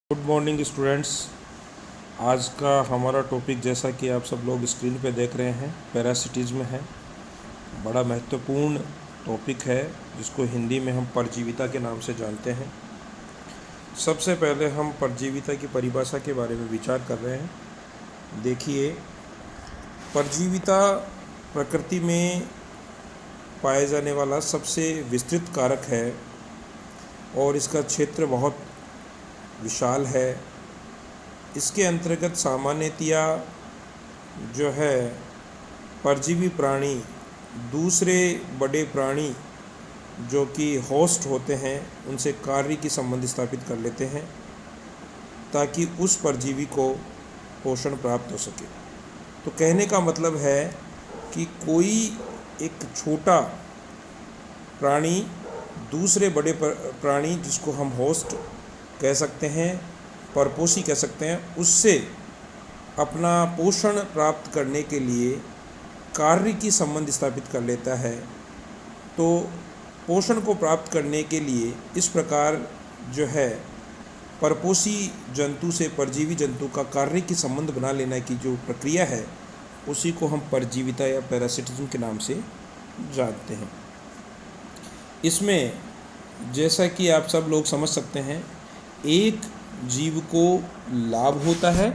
Good morning students. आज का हमारा टॉपिक, जैसा कि आप सब लोग स्क्रीन पे देख रहे हैं, पैरासिटिज्म है। बड़ा महत्वपूर्ण टॉपिक है जिसको हिंदी में हम परजीविता के नाम से जानते हैं। सबसे पहले हम परजीविता की परिभाषा के बारे में विचार कर रहे हैं। देखिए, परजीविता प्रकृति में पाए जाने वाला सबसे विस्तृत कारक है और इसका क्षेत्र बहुत विशाल है। इसके अंतर्गत सामान्यतया जो है परजीवी प्राणी दूसरे बड़े प्राणी जो कि होस्ट होते हैं उनसे कार्य की संबंध स्थापित कर लेते हैं ताकि उस परजीवी को पोषण प्राप्त हो सके। तो कहने का मतलब है कि कोई एक छोटा प्राणी दूसरे बड़े प्राणी, जिसको हम होस्ट कह सकते हैं, परपोषी कह सकते हैं, उससे अपना पोषण प्राप्त करने के लिए कार्य की संबंध स्थापित कर लेता है। तो पोषण को प्राप्त करने के लिए इस प्रकार जो है परपोषी जंतु से परजीवी जंतु का कार्य की संबंध बना लेने की जो प्रक्रिया है, उसी को हम परजीविता या पैरासिटिज्म के नाम से जानते हैं। इसमें जैसा कि आप सब लोग समझ सकते हैं, एक जीव को लाभ होता है,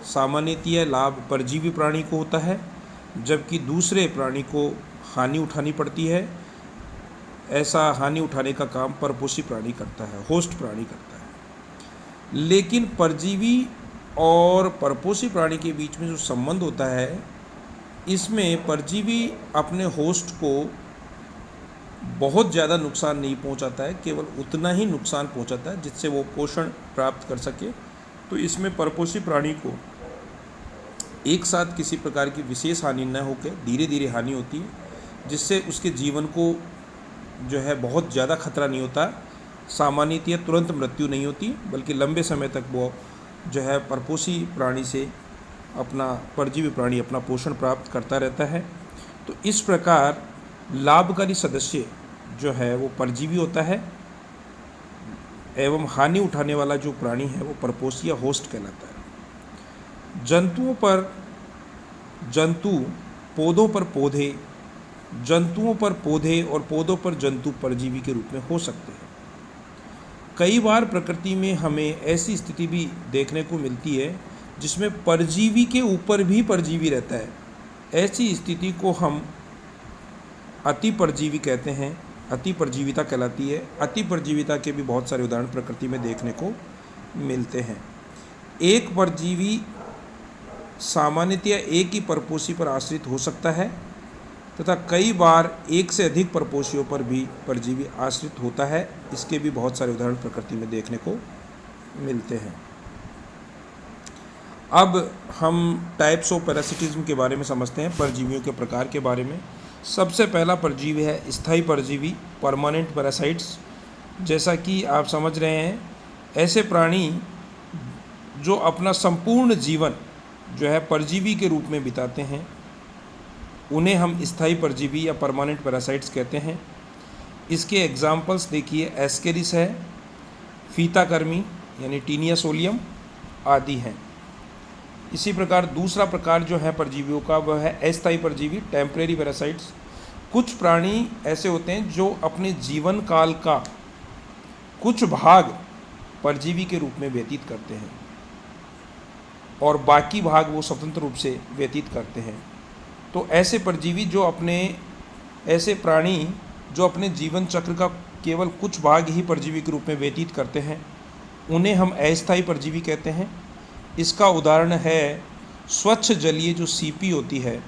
सामान्यतया लाभ परजीवी प्राणी को होता है, जबकि दूसरे प्राणी को हानि उठानी पड़ती है। ऐसा हानि उठाने का काम परपोषी प्राणी करता है, होस्ट प्राणी करता है। लेकिन परजीवी और परपोषी प्राणी के बीच में जो संबंध होता है, इसमें परजीवी अपने होस्ट को बहुत ज़्यादा नुकसान नहीं पहुंचाता है, केवल उतना ही नुकसान पहुंचाता है जिससे वो पोषण प्राप्त कर सके। तो इसमें परपोषी प्राणी को एक साथ किसी प्रकार की विशेष हानि न होकर धीरे धीरे हानि होती है, जिससे उसके जीवन को जो है बहुत ज़्यादा खतरा नहीं होता। सामान्यतया तुरंत मृत्यु नहीं होती, बल्कि लंबे समय तक वो जो है परपोषी प्राणी से परजीवी प्राणी अपना पोषण प्राप्त करता रहता है। तो इस प्रकार लाभकारी सदस्य जो है वो परजीवी होता है एवं हानि उठाने वाला जो प्राणी है वो परपोषी या होस्ट कहलाता है। जंतुओं पर जंतु, पौधों पर पौधे, जंतुओं पर पौधे और पौधों पर जंतु परजीवी के रूप में हो सकते हैं। कई बार प्रकृति में हमें ऐसी स्थिति भी देखने को मिलती है जिसमें परजीवी के ऊपर भी परजीवी रहता है। ऐसी स्थिति को हम अति परजीवी कहते हैं, अति परजीविता कहलाती है। अति परजीविता के भी बहुत सारे उदाहरण प्रकृति में देखने को मिलते हैं। एक परजीवी सामान्यतया एक ही परपोषी पर आश्रित हो सकता है तथा कई बार एक से अधिक परपोषियों पर भी परजीवी आश्रित होता है। इसके भी बहुत सारे उदाहरण प्रकृति में देखने को मिलते हैं। अब हम टाइप्स ऑफ पैरासिटिज्म के बारे में समझते हैं, परजीवियों के प्रकार के बारे में। सबसे पहला परजीवी है स्थायी परजीवी, परमानेंट पैरासाइट्स। जैसा कि आप समझ रहे हैं, ऐसे प्राणी जो अपना संपूर्ण जीवन जो है परजीवी के रूप में बिताते हैं, उन्हें हम स्थायी परजीवी या परमानेंट पैरासाइट्स कहते हैं। इसके एग्जाम्पल्स देखिए, एस्केरिस है, फीताकर्मी यानी टीनिया सोलियम आदि हैं। इसी प्रकार दूसरा प्रकार जो है परजीवियों का वह है अस्थायी परजीवी, टेम्परेरी पैरासाइट्स। कुछ प्राणी ऐसे होते हैं जो अपने जीवन काल का कुछ भाग परजीवी के रूप में व्यतीत करते हैं और बाकी भाग वो स्वतंत्र रूप से व्यतीत करते हैं। तो ऐसे प्राणी जो अपने जीवन चक्र का केवल कुछ भाग ही परजीवी के रूप में व्यतीत करते हैं, उन्हें हम अस्थायी परजीवी कहते हैं। इसका उदाहरण है स्वच्छ जलीय जो सीपी होती है,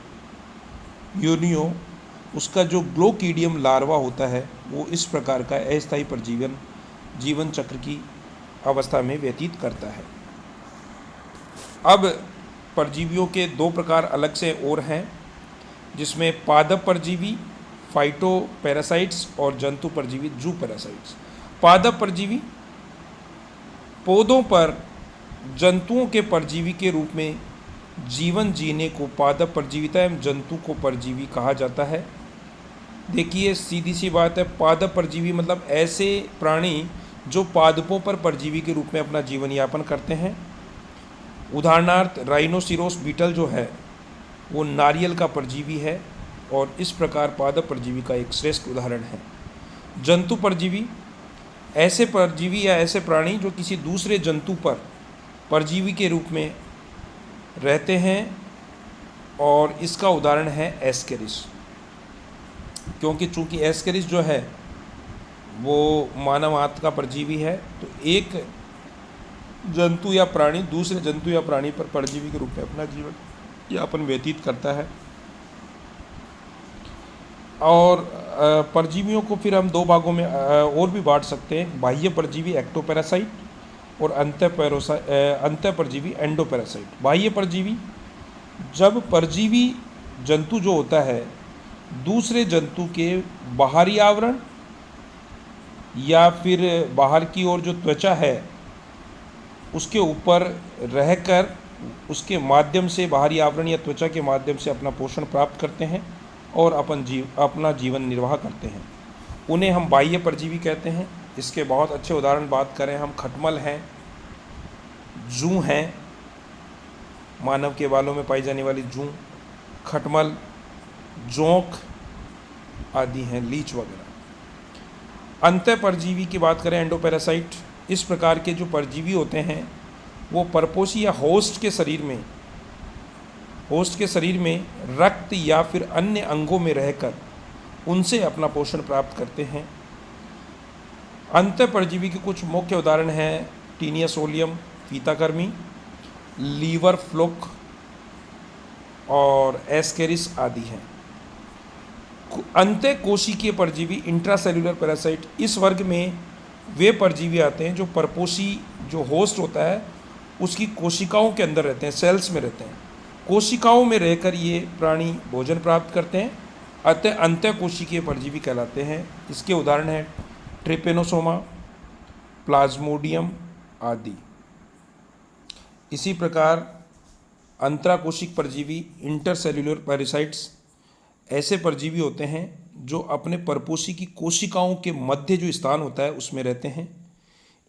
यूनियो, उसका जो ग्लोकीडियम लार्वा होता है, वो इस प्रकार का अस्थायी परजीवन जीवन चक्र की अवस्था में व्यतीत करता है। अब परजीवियों के दो प्रकार अलग से और हैं, जिसमें पादप परजीवी, फाइटो पैरासाइट्स, और जंतु परजीवी, जू पैरासाइट्स। पादप परजीवी पौधों पर जंतुओं के परजीवी के रूप में जीवन जीने को पादप परजीविता एवं जंतु को परजीवी कहा जाता है। देखिए, सीधी सी बात है, पादप परजीवी मतलब ऐसे प्राणी जो पादपों पर परजीवी के रूप में अपना जीवन यापन करते हैं। उदाहरणार्थ राइनोसिरोस बीटल जो है वो नारियल का परजीवी है और इस प्रकार पादप परजीवी का एक श्रेष्ठ उदाहरण है। जंतु परजीवी ऐसे परजीवी या ऐसे प्राणी जो किसी दूसरे जंतु पर परजीवी के रूप में रहते हैं और इसका उदाहरण है एस्केरिस, क्योंकि चूंकि एस्केरिस जो है वो मानव आंत का परजीवी है, तो एक जंतु या प्राणी दूसरे जंतु या प्राणी पर परजीवी के रूप में अपना जीवन यापन व्यतीत करता है। और परजीवियों को फिर हम दो भागों में और भी बांट सकते हैं, बाह्य परजीवी एक्टोपैरासाइट और अंतः परजीवी एंडोपैरासाइट। बाह्य परजीवी, जब परजीवी जंतु जो होता है दूसरे जंतु के बाहरी आवरण या फिर बाहर की ओर जो त्वचा है उसके ऊपर रहकर उसके माध्यम से, बाहरी आवरण या त्वचा के माध्यम से अपना पोषण प्राप्त करते हैं और अपना जीवन निर्वाह करते हैं, उन्हें हम बाह्य परजीवी कहते हैं। इसके बहुत अच्छे उदाहरण बात करें हम, खटमल हैं, जूं हैं, मानव के बालों में पाई जाने वाली जूं, खटमल, जोंक आदि हैं, लीच वगैरह। अंतः परजीवी की बात करें एंडोपैरासाइट, इस प्रकार के जो परजीवी होते हैं वो परपोषी या होस्ट के शरीर में रक्त या फिर अन्य अंगों में रहकर उनसे अपना पोषण प्राप्त करते हैं। अंतः परजीवी के कुछ मुख्य उदाहरण हैं टीनिया सोलियम, फीताकृमि, लीवर फ्लुक और एस्केरिस आदि हैं। अंतः कोशिकीय परजीवी इंट्रासेल्युलर पैरासाइट, इस वर्ग में वे परजीवी आते हैं जो परपोषी जो होस्ट होता है उसकी कोशिकाओं के अंदर रहते हैं, सेल्स में रहते हैं। कोशिकाओं में रहकर ये प्राणी भोजन प्राप्त करते हैं, अतः अंतः कोशिकीय परजीवी कहलाते हैं। इसके उदाहरण हैं ट्रिपेनोसोमा, प्लाज्मोडियम आदि। इसी प्रकार अंतराकोशिक परजीवी इंटरसेल्युलर पैरासाइट्स ऐसे परजीवी होते हैं जो अपने परपोषी की कोशिकाओं के मध्य जो स्थान होता है उसमें रहते हैं,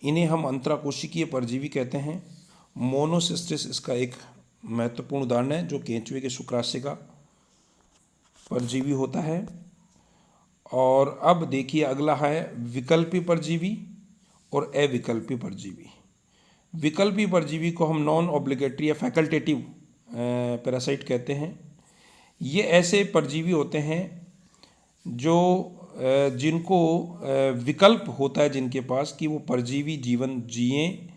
इन्हें हम अंतराकोशिकीय परजीवी कहते हैं। मोनोसिस्टिस इसका एक महत्वपूर्ण उदाहरण है, जो केंचुए के शुक्राशय का परजीवी होता है। और अब देखिए अगला है विकल्पी परजीवी और अविकल्पी परजीवी। विकल्पी परजीवी को हम नॉन ऑब्लिगेटरी या फैकल्टेटिव पैरासाइट कहते हैं। ये ऐसे परजीवी होते हैं जो जिनको विकल्प होता है जिनके पास कि वो परजीवी जीवन जिएं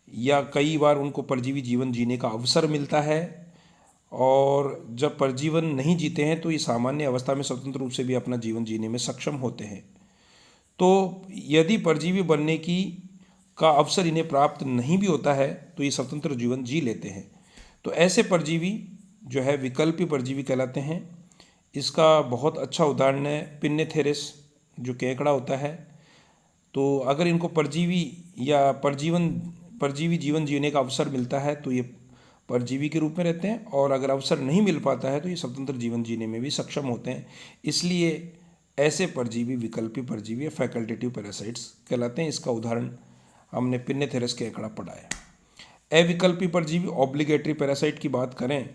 या कई बार उनको परजीवी जीवन जीने का अवसर मिलता है, और जब परजीवन नहीं जीते हैं तो ये सामान्य अवस्था में स्वतंत्र रूप से भी अपना जीवन जीने में सक्षम होते हैं। तो यदि परजीवी बनने का अवसर इन्हें प्राप्त नहीं भी होता है तो ये स्वतंत्र जीवन जी लेते हैं। तो ऐसे परजीवी जो है विकल्पी परजीवी कहलाते हैं। इसका बहुत अच्छा उदाहरण है पिन्नेथेरेस जो केकड़ा होता है। तो अगर इनको परजीवी या परजीवी जीवन जीने का अवसर मिलता है तो ये परजीवी के रूप में रहते हैं, और अगर अवसर नहीं मिल पाता है तो ये स्वतंत्र जीवन जीने में भी सक्षम होते हैं। इसलिए ऐसे परजीवी विकल्पी परजीवी या फैकल्टेटिव पैरासाइट्स कहलाते हैं। इसका उदाहरण हमने पिन्नेथेरेस केकड़ा पढ़ा है। अविकल्पी परजीवी ऑब्लिगेटरी पैरासाइट की बात करें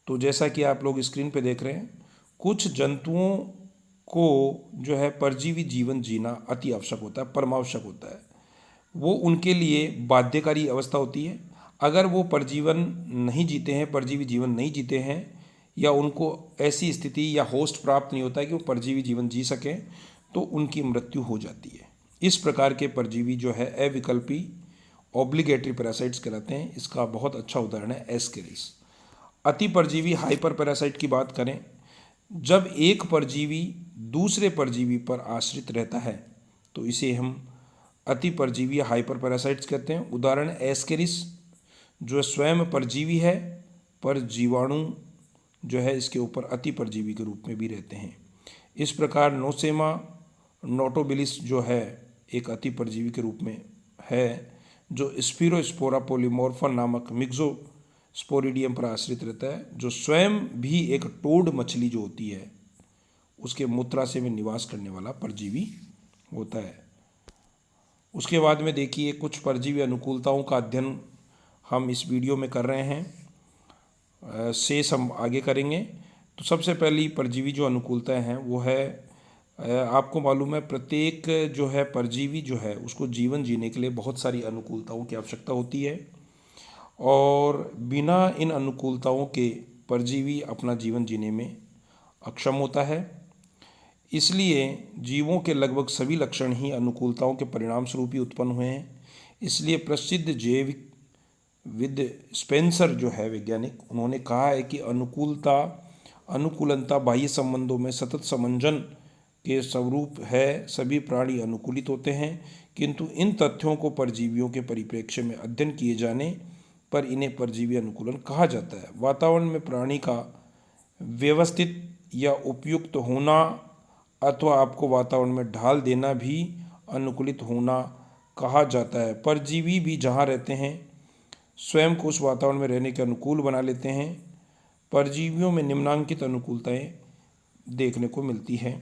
तो जैसा कि आप लोग स्क्रीन पे देख रहे हैं, कुछ जंतुओं को जो है परजीवी जीवन जीना अति आवश्यक होता है, परमावश्यक होता है। वो उनके लिए बाध्यकारी अवस्था होती है। अगर वो परजीवी जीवन नहीं जीते हैं या उनको ऐसी स्थिति या होस्ट प्राप्त नहीं होता है कि वो परजीवी जीवन जी सकें, तो उनकी मृत्यु हो जाती है। इस प्रकार के परजीवी जो है अविकल्पी ऑब्लिगेटरी पैरासाइट्स कहलाते हैं। इसका बहुत अच्छा उदाहरण है एस्केरिस। अति परजीवी हाइपर पैरासाइट की बात करें, जब एक परजीवी दूसरे परजीवी पर आश्रित रहता है तो इसे हम अति परजीवी या हाइपर पैरासाइट्स कहते हैं। उदाहरण एस्केरिस जो स्वयं परजीवी है पर जीवाणु जो है इसके ऊपर अति परजीवी के रूप में भी रहते हैं। इस प्रकार नोसेमा नोटोबिलिस जो है एक अति परजीवी के रूप में है, जो स्पिरोस्पोरा पोलीमोर्फा नामक मिक्सोस्पोरिडियम पर आश्रित रहता है, जो स्वयं भी एक टोड मछली जो होती है उसके मूत्राशय में निवास करने वाला परजीवी होता है। उसके बाद में देखिए कुछ परजीवी अनुकूलताओं का अध्ययन हम इस वीडियो में कर रहे हैं, शेष हम आगे करेंगे। तो सबसे पहली परजीवी जो अनुकूलताएं हैं वो है, आपको मालूम है प्रत्येक जो है परजीवी जो है उसको जीवन जीने के लिए बहुत सारी अनुकूलताओं की आवश्यकता होती है, और बिना इन अनुकूलताओं के परजीवी अपना जीवन जीने में अक्षम होता है। इसलिए जीवों के लगभग सभी लक्षण ही अनुकूलताओं के परिणाम स्वरूप ही उत्पन्न हुए हैं। इसलिए प्रसिद्ध जैविक विद स्पेंसर जो है वैज्ञानिक, उन्होंने कहा है कि अनुकूलनता बाह्य संबंधों में सतत समंजन के स्वरूप है। सभी प्राणी अनुकूलित होते हैं, किंतु इन तथ्यों को परजीवियों के परिप्रेक्ष्य में अध्ययन किए जाने पर इन्हें परजीवी अनुकूलन कहा जाता है। वातावरण में प्राणी का व्यवस्थित या उपयुक्त होना अथवा आपको वातावरण में ढाल देना भी अनुकूलित होना कहा जाता है। परजीवी भी जहाँ रहते हैं स्वयं को उस वातावरण में रहने के अनुकूल बना लेते हैं। परजीवियों में निम्नांकित अनुकूलताएं देखने को मिलती हैं।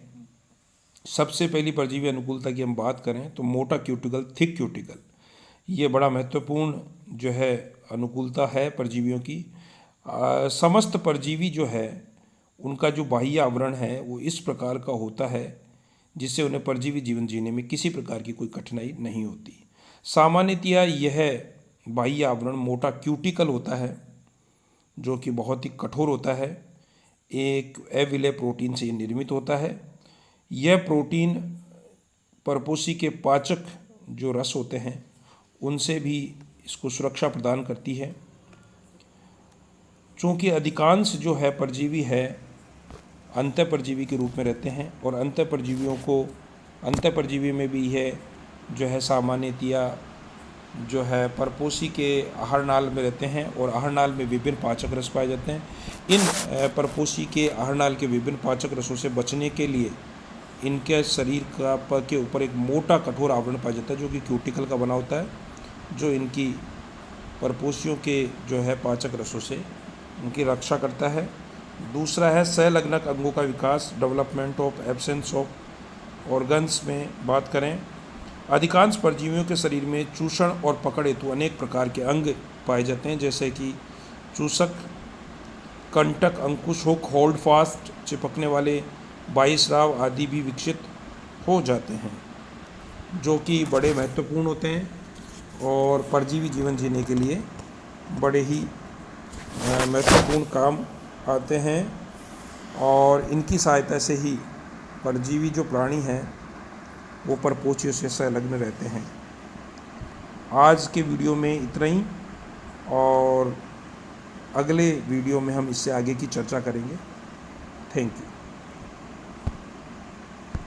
सबसे पहली परजीवी अनुकूलता की हम बात करें तो मोटा क्यूटिकल, थिक क्यूटिकल, ये बड़ा महत्वपूर्ण जो है अनुकूलता है परजीवियों की। समस्त परजीवी जो है उनका जो बाह्य आवरण है वो इस प्रकार का होता है जिससे उन्हें परजीवी जीवन जीने में किसी प्रकार की कोई कठिनाई नहीं होती। सामान्यतया यह बाह्य आवरण मोटा क्यूटिकल होता है जो कि बहुत ही कठोर होता है। एक अविलेय प्रोटीन से निर्मित होता है। यह प्रोटीन परपोषी के पाचक जो रस होते हैं उनसे भी इसको सुरक्षा प्रदान करती है। चूँकि अधिकांश जो है परजीवी है अंतः परजीवी के रूप में रहते हैं, और अंतः परजीवी में भी यह जो है सामान्यतया जो है परपोषी के आहारनाल में रहते हैं, और आहारनाल में विभिन्न पाचक रस पाए जाते हैं। इन परपोषी के आहारनाल के विभिन्न पाचक रसों से बचने के लिए इनके शरीर के ऊपर एक मोटा कठोर आवरण पाया जाता है जो कि क्यूटिकल का बना होता है, जो इनकी परपोषियों के जो है पाचक रसों से उनकी रक्षा करता है। दूसरा है संलग्नक अंगों का विकास, development of absence of organs में बात करें। अधिकांश परजीवियों के शरीर में चूषण और पकड़ हेतु अनेक प्रकार के अंग पाए जाते हैं, जैसे कि चूसक, कंटक, अंकुश, हुक, होल्ड फास्ट, चिपकने वाले बाह्यस्राव आदि भी विकसित हो जाते हैं, जो कि बड़े महत्वपूर्ण होते हैं और परजीवी जीवन जीने के लिए बड़े ही महत्वपूर्ण काम आते हैं, और इनकी सहायता से ही परजीवी जो प्राणी हैं वो परपोषियों से संलग्न रहते हैं। आज के वीडियो में इतना ही, और अगले वीडियो में हम इससे आगे की चर्चा करेंगे। Thank you.